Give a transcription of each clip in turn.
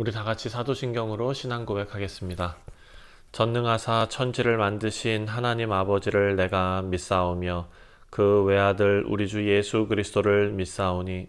우리 다 같이 사도신경으로 신앙 고백하겠습니다. 전능하사 천지를 만드신 하나님 아버지를 내가 믿사오며 그 외아들 우리 주 예수 그리스도를 믿사오니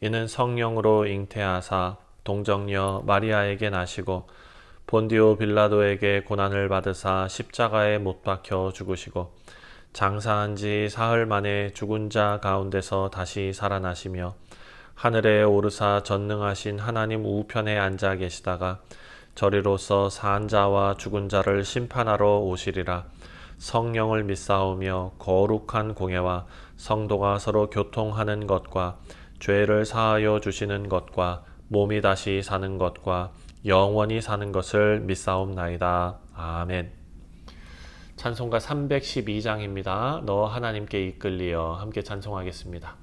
이는 성령으로 잉태하사 동정녀 마리아에게 나시고 본디오 빌라도에게 고난을 받으사 십자가에 못 박혀 죽으시고 장사한 지 사흘 만에 죽은 자 가운데서 다시 살아나시며 하늘에 오르사 전능하신 하나님 우편에 앉아 계시다가 저리로서 산 자와 죽은 자를 심판하러 오시리라. 성령을 믿사오며 거룩한 공예와 성도가 서로 교통하는 것과 죄를 사하여 주시는 것과 몸이 다시 사는 것과 영원히 사는 것을 믿사옵나이다. 아멘. 찬송가 312장입니다. 너 하나님께 이끌리어 함께 찬송하겠습니다.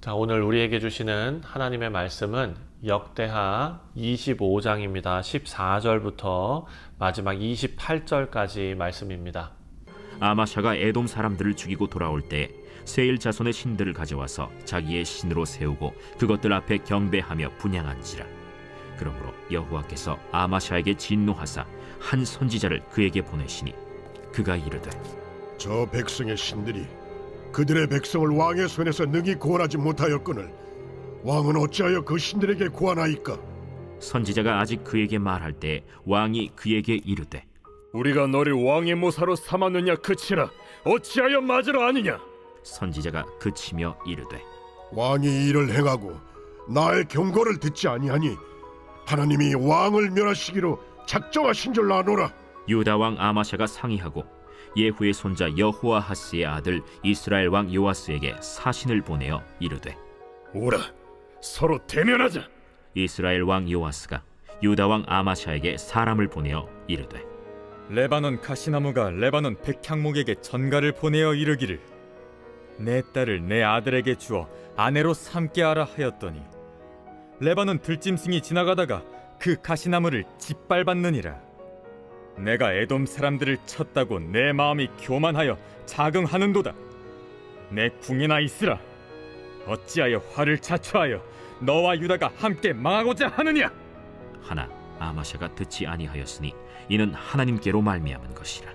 자, 오늘 우리에게 주시는 하나님의 말씀은 역대하 25장입니다. 14절부터 마지막 28절까지 말씀입니다. 아마샤가 에돔 사람들을 죽이고 돌아올 때 세일 자손의 신들을 가져와서 자기의 신으로 세우고 그것들 앞에 경배하며 분향한지라. 그러므로 여호와께서 아마샤에게 진노하사 한 선지자를 그에게 보내시니 그가 이르되 저 백성의 신들이 그들의 백성을 왕의 손에서 능히 구원하지 못하였거늘 왕은 어찌하여 그 신들에게 구하나이까? 선지자가 아직 그에게 말할 때 왕이 그에게 이르되 우리가 너를 왕의 모사로 삼았느냐 그치라 어찌하여 맞으라 하느냐. 선지자가 그치며 이르되 왕이 이를 행하고 나의 경고를 듣지 아니하니 하나님이 왕을 멸하시기로 작정하신 줄 아노라. 유다 왕 아마샤가 상의하고 예후의 손자 여호아하스의 아들 이스라엘 왕 요아스에게 사신을 보내어 이르되 오라 서로 대면하자. 이스라엘 왕 요아스가 유다 왕 아마샤에게 사람을 보내어 이르되 레바논 가시나무가 레바논 백향목에게 전가를 보내어 이르기를 내 딸을 내 아들에게 주어 아내로 삼게 하라 하였더니 레바논 들짐승이 지나가다가 그 가시나무를 짓밟았느니라. 내가 에돔 사람들을 쳤다고 내 마음이 교만하여 자긍하는도다. 내 궁이나 있으라. 어찌하여 화를 자초하여 너와 유다가 함께 망하고자 하느냐? 하나 아마샤가 듣지 아니하였으니 이는 하나님께로 말미암은 것이라.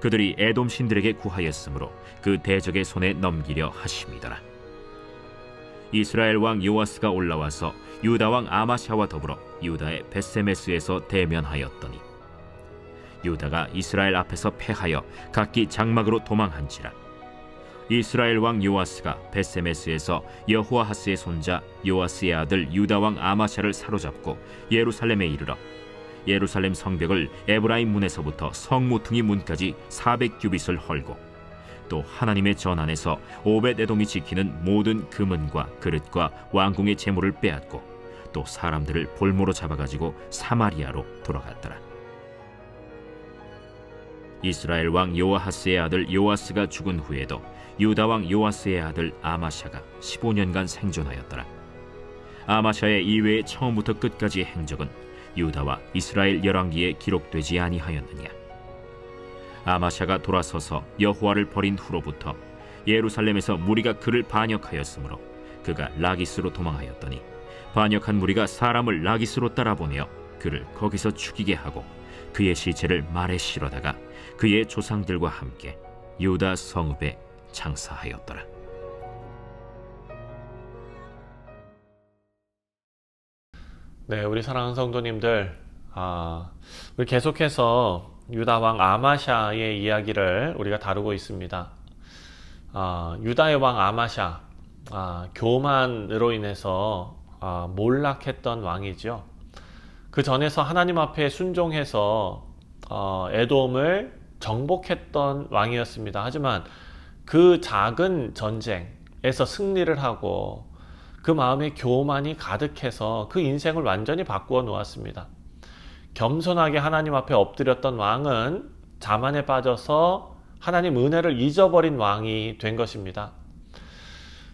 그들이 에돔 신들에게 구하였으므로 그 대적의 손에 넘기려 하심이더라. 이스라엘 왕 요아스가 올라와서 유다 왕 아마샤와 더불어 유다의 벳세메스에서 대면하였더니 유다가 이스라엘 앞에서 패하여 각기 장막으로 도망한지라. 이스라엘 왕 요아스가 벳세메스에서 여호아하스의 손자 요아스의 아들 유다 왕 아마샤를 사로잡고 예루살렘에 이르러 예루살렘 성벽을 에브라임 문에서부터 성모퉁이 문까지 400규빗을 헐고 또 하나님의 전 안에서 오벳에돔이 지키는 모든 금은과 그릇과 왕궁의 재물을 빼앗고 또 사람들을 볼모로 잡아가지고 사마리아로 돌아갔더라. 이스라엘 왕 요아하스의 아들 요아스가 죽은 후에도 유다 왕 요아스의 아들 아마샤가 15년간 생존하였더라. 아마샤의 이외의 처음부터 끝까지의 행적은 유다와 이스라엘 열왕기에 기록되지 아니하였느냐. 아마샤가 돌아서서 여호와를 버린 후로부터 예루살렘에서 무리가 그를 반역하였으므로 그가 라기스로 도망하였더니 반역한 무리가 사람을 라기스로 따라보내어 그를 거기서 죽이게 하고 그의 시체를 말에 실어다가 그의 조상들과 함께 유다 성읍에 장사하였더라. 네, 우리 사랑하는 성도님들, 우리 계속해서 유다 왕 아마샤의 이야기를 우리가 다루고 있습니다. 유다의 왕 아마샤, 교만으로 인해서 몰락했던 왕이죠. 그 전에서 하나님 앞에 순종해서 에돔을 정복했던 왕이었습니다. 하지만 그 작은 전쟁에서 승리를 하고 그 마음에 교만이 가득해서 그 인생을 완전히 바꾸어 놓았습니다. 겸손하게 하나님 앞에 엎드렸던 왕은 자만에 빠져서 하나님 은혜를 잊어버린 왕이 된 것입니다.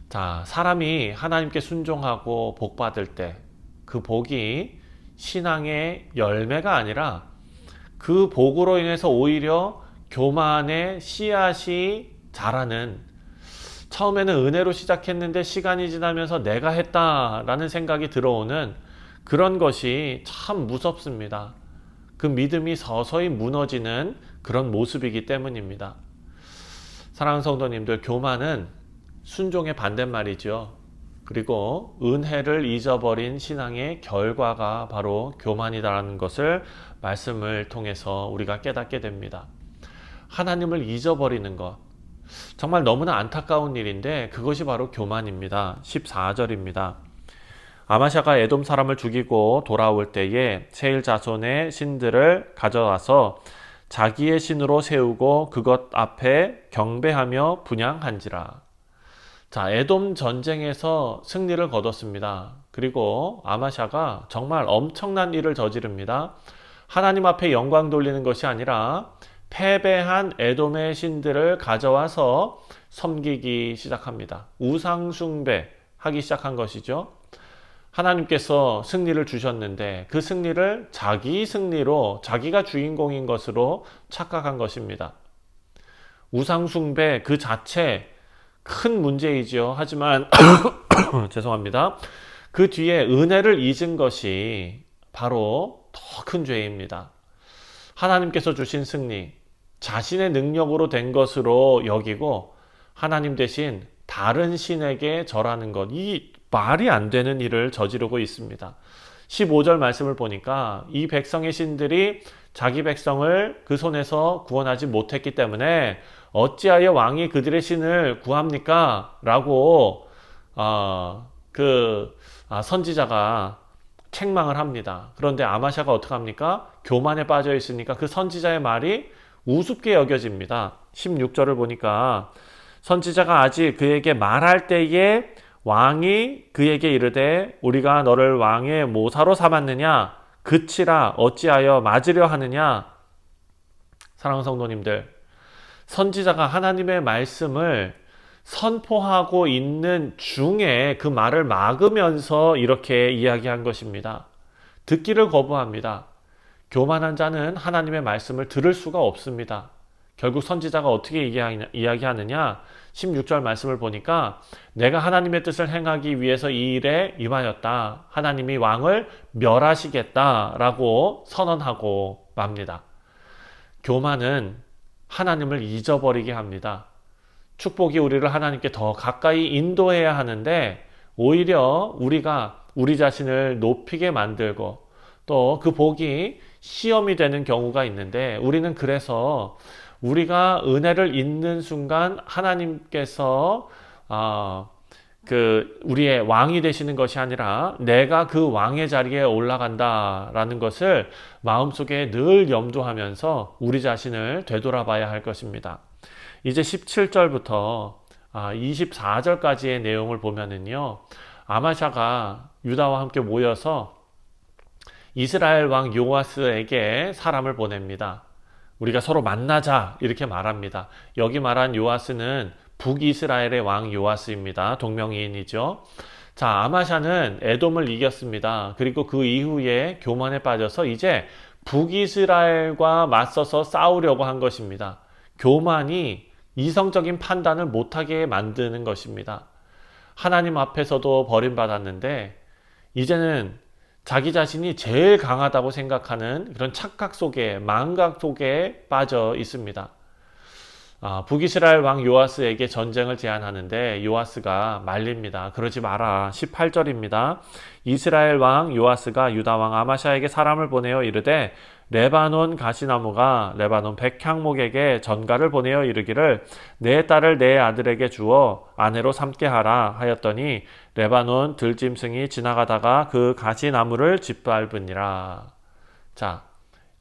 자, 사람이 하나님께 순종하고 복 받을 때 그 복이 신앙의 열매가 아니라 그 복으로 인해서 오히려 교만의 씨앗이 자라는, 처음에는 은혜로 시작했는데 시간이 지나면서 내가 했다라는 생각이 들어오는 그런 것이 참 무섭습니다. 그 믿음이 서서히 무너지는 그런 모습이기 때문입니다. 사랑하는 성도님들, 교만은 순종의 반대말이죠. 그리고 은혜를 잊어버린 신앙의 결과가 바로 교만이다라는 것을 말씀을 통해서 우리가 깨닫게 됩니다. 하나님을 잊어버리는 것, 정말 너무나 안타까운 일인데 그것이 바로 교만입니다. 14절입니다. 아마샤가 에돔 사람을 죽이고 돌아올 때에 세일 자손의 신들을 가져와서 자기의 신으로 세우고 그것 앞에 경배하며 분향한지라. 자, 에돔 전쟁에서 승리를 거뒀습니다. 그리고 아마샤가 정말 엄청난 일을 저지릅니다. 하나님 앞에 영광 돌리는 것이 아니라 패배한 에돔의 신들을 가져와서 섬기기 시작합니다. 우상 숭배하기 시작한 것이죠. 하나님께서 승리를 주셨는데 그 승리를 자기 승리로, 자기가 주인공인 것으로 착각한 것입니다. 우상 숭배 그 자체 큰 문제이지요. 하지만 죄송합니다. 그 뒤에 은혜를 잊은 것이 바로 더 큰 죄입니다. 하나님께서 주신 승리, 자신의 능력으로 된 것으로 여기고 하나님 대신 다른 신에게 절하는 것, 이 말이 안 되는 일을 저지르고 있습니다. 15절 말씀을 보니까 이 백성의 신들이 자기 백성을 그 손에서 구원하지 못했기 때문에 어찌하여 왕이 그들의 신을 구합니까? 라고 선지자가 책망을 합니다. 그런데 아마샤가 어떻게 합니까? 교만에 빠져 있으니까 그 선지자의 말이 우습게 여겨집니다. 16절을 보니까 선지자가 아직 그에게 말할 때에 왕이 그에게 이르되 우리가 너를 왕의 모사로 삼았느냐? 그치라 어찌하여 맞으려 하느냐? 사랑하는 성도님들, 선지자가 하나님의 말씀을 선포하고 있는 중에 그 말을 막으면서 이렇게 이야기한 것입니다. 듣기를 거부합니다. 교만한 자는 하나님의 말씀을 들을 수가 없습니다. 결국 선지자가 어떻게 이야기하느냐? 16절 말씀을 보니까 내가 하나님의 뜻을 행하기 위해서 이 일에 임하였다. 하나님이 왕을 멸하시겠다라고 선언하고 맙니다. 교만은 하나님을 잊어버리게 합니다. 축복이 우리를 하나님께 더 가까이 인도해야 하는데 오히려 우리가 우리 자신을 높이게 만들고 또 그 복이 시험이 되는 경우가 있는데 우리는 그래서 우리가 은혜를 잊는 순간 하나님께서 우리의 왕이 되시는 것이 아니라 내가 그 왕의 자리에 올라간다라는 것을 마음속에 늘 염두하면서 우리 자신을 되돌아봐야 할 것입니다. 이제 17절부터 24절까지의 내용을 보면은요, 아마샤가 유다와 함께 모여서 이스라엘 왕 요아스에게 사람을 보냅니다. 우리가 서로 만나자 이렇게 말합니다. 여기 말한 요아스는 북이스라엘의 왕 요아스입니다. 동명이인이죠. 자, 아마샤는 에돔을 이겼습니다. 그리고 그 이후에 교만에 빠져서 이제 북이스라엘과 맞서서 싸우려고 한 것입니다. 교만이 이성적인 판단을 못하게 만드는 것입니다. 하나님 앞에서도 버림받았는데 이제는 자기 자신이 제일 강하다고 생각하는 그런 착각 속에, 망각 속에 빠져 있습니다. 북이스라엘 왕 요아스에게 전쟁을 제안하는데 요아스가 말립니다. 그러지 마라. 18절입니다. 이스라엘 왕 요아스가 유다 왕 아마샤에게 사람을 보내어 이르되 레바논 가시나무가 레바논 백향목에게 전가를 보내어 이르기를 내 딸을 내 아들에게 주어 아내로 삼게 하라 하였더니 레바논 들짐승이 지나가다가 그 가시나무를 짓밟으니라. 자,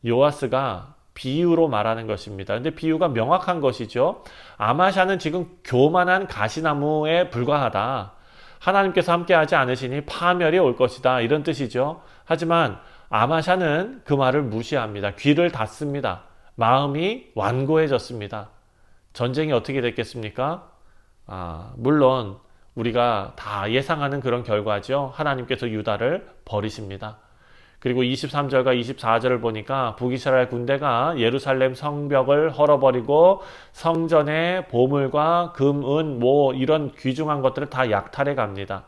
요아스가 비유로 말하는 것입니다. 근데 비유가 명확한 것이죠. 아마샤는 지금 교만한 가시나무에 불과하다. 하나님께서 함께하지 않으시니 파멸이 올 것이다. 이런 뜻이죠. 하지만 아마샤는 그 말을 무시합니다. 귀를 닫습니다. 마음이 완고해졌습니다. 전쟁이 어떻게 됐겠습니까? 물론 우리가 다 예상하는 그런 결과죠. 하나님께서 유다를 버리십니다. 그리고 23절과 24절을 보니까 북이스라엘 군대가 예루살렘 성벽을 헐어버리고 성전의 보물과 금, 은, 이런 귀중한 것들을 다 약탈해 갑니다.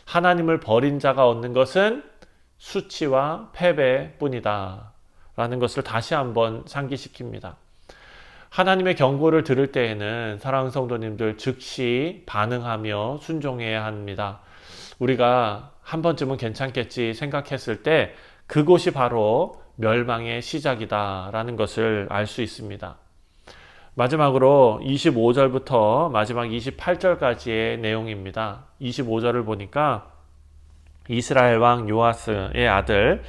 하나님을 버린 자가 얻는 것은 수치와 패배뿐이다 라는 것을 다시 한번 상기시킵니다. 하나님의 경고를 들을 때에는 사랑하는 성도님들 즉시 반응하며 순종해야 합니다. 우리가 한 번쯤은 괜찮겠지 생각했을 때 그곳이 바로 멸망의 시작이다 라는 것을 알 수 있습니다. 마지막으로 25절부터 마지막 28절까지의 내용입니다. 25절을 보니까 이스라엘 왕 요아스의 아들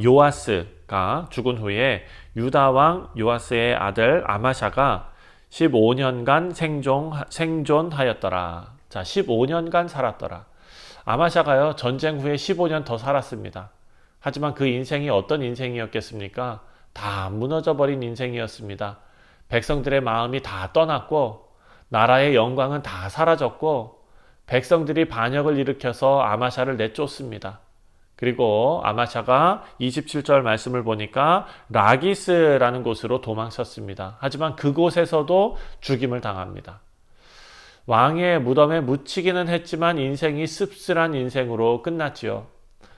요아스가 죽은 후에 유다 왕 요아스의 아들 아마샤가 15년간 생존하였더라. 자, 15년간 살았더라. 아마샤가요, 전쟁 후에 15년 더 살았습니다. 하지만 그 인생이 어떤 인생이었겠습니까? 다 무너져버린 인생이었습니다. 백성들의 마음이 다 떠났고 나라의 영광은 다 사라졌고 백성들이 반역을 일으켜서 아마샤를 내쫓습니다. 그리고 아마샤가 27절 말씀을 보니까 라기스라는 곳으로 도망쳤습니다. 하지만 그곳에서도 죽임을 당합니다. 왕의 무덤에 묻히기는 했지만 인생이 씁쓸한 인생으로 끝났지요.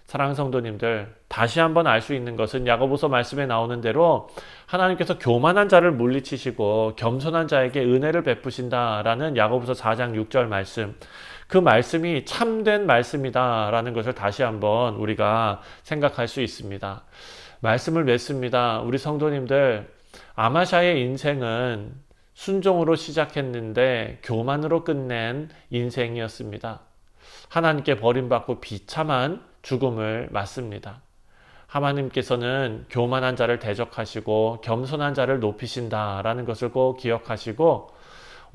사랑하는 성도님들, 다시 한번 알 수 있는 것은 야고보서 말씀에 나오는 대로 하나님께서 교만한 자를 물리치시고 겸손한 자에게 은혜를 베푸신다라는 야고보서 4장 6절 말씀, 그 말씀이 참된 말씀이다라는 것을 다시 한번 우리가 생각할 수 있습니다. 말씀을 맺습니다. 우리 성도님들, 아마샤의 인생은 순종으로 시작했는데 교만으로 끝낸 인생이었습니다. 하나님께 버림받고 비참한 죽음을 맞습니다. 하나님께서는 교만한 자를 대적하시고 겸손한 자를 높이신다라는 것을 꼭 기억하시고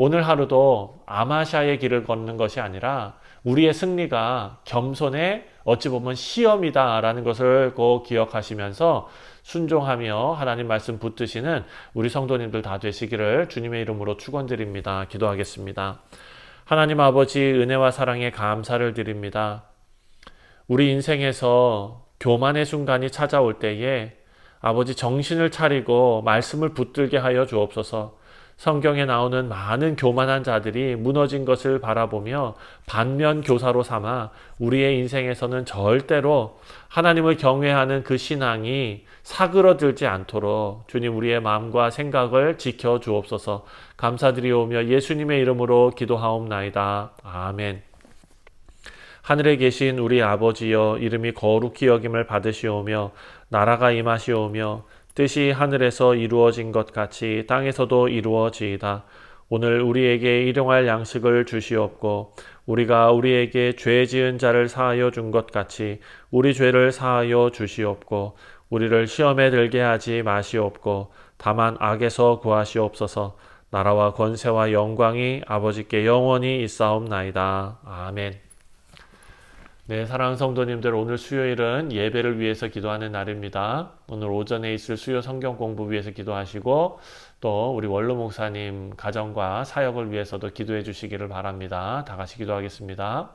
오늘 하루도 아마샤의 길을 걷는 것이 아니라 우리의 승리가 겸손의 어찌 보면 시험이다라는 것을 꼭 기억하시면서 순종하며 하나님 말씀 붙드시는 우리 성도님들 다 되시기를 주님의 이름으로 축원드립니다. 기도하겠습니다. 하나님 아버지, 은혜와 사랑에 감사를 드립니다. 우리 인생에서 교만의 순간이 찾아올 때에 아버지 정신을 차리고 말씀을 붙들게 하여 주옵소서. 성경에 나오는 많은 교만한 자들이 무너진 것을 바라보며 반면 교사로 삼아 우리의 인생에서는 절대로 하나님을 경외하는 그 신앙이 사그러들지 않도록 주님 우리의 마음과 생각을 지켜 주옵소서. 감사드리오며 예수님의 이름으로 기도하옵나이다. 아멘. 하늘에 계신 우리 아버지여, 이름이 거룩히 여김을 받으시오며 나라가 임하시오며 뜻이 하늘에서 이루어진 것 같이 땅에서도 이루어지이다. 오늘 우리에게 일용할 양식을 주시옵고 우리가 우리에게 죄 지은 자를 사하여 준 것 같이 우리 죄를 사하여 주시옵고 우리를 시험에 들게 하지 마시옵고 다만 악에서 구하시옵소서. 나라와 권세와 영광이 아버지께 영원히 있사옵나이다. 아멘. 네, 사랑하는 성도님들, 오늘 수요일은 예배를 위해서 기도하는 날입니다. 오늘 오전에 있을 수요 성경 공부 위해서 기도하시고 또 우리 원로 목사님 가정과 사역을 위해서도 기도해 주시기를 바랍니다. 다 같이 기도하겠습니다.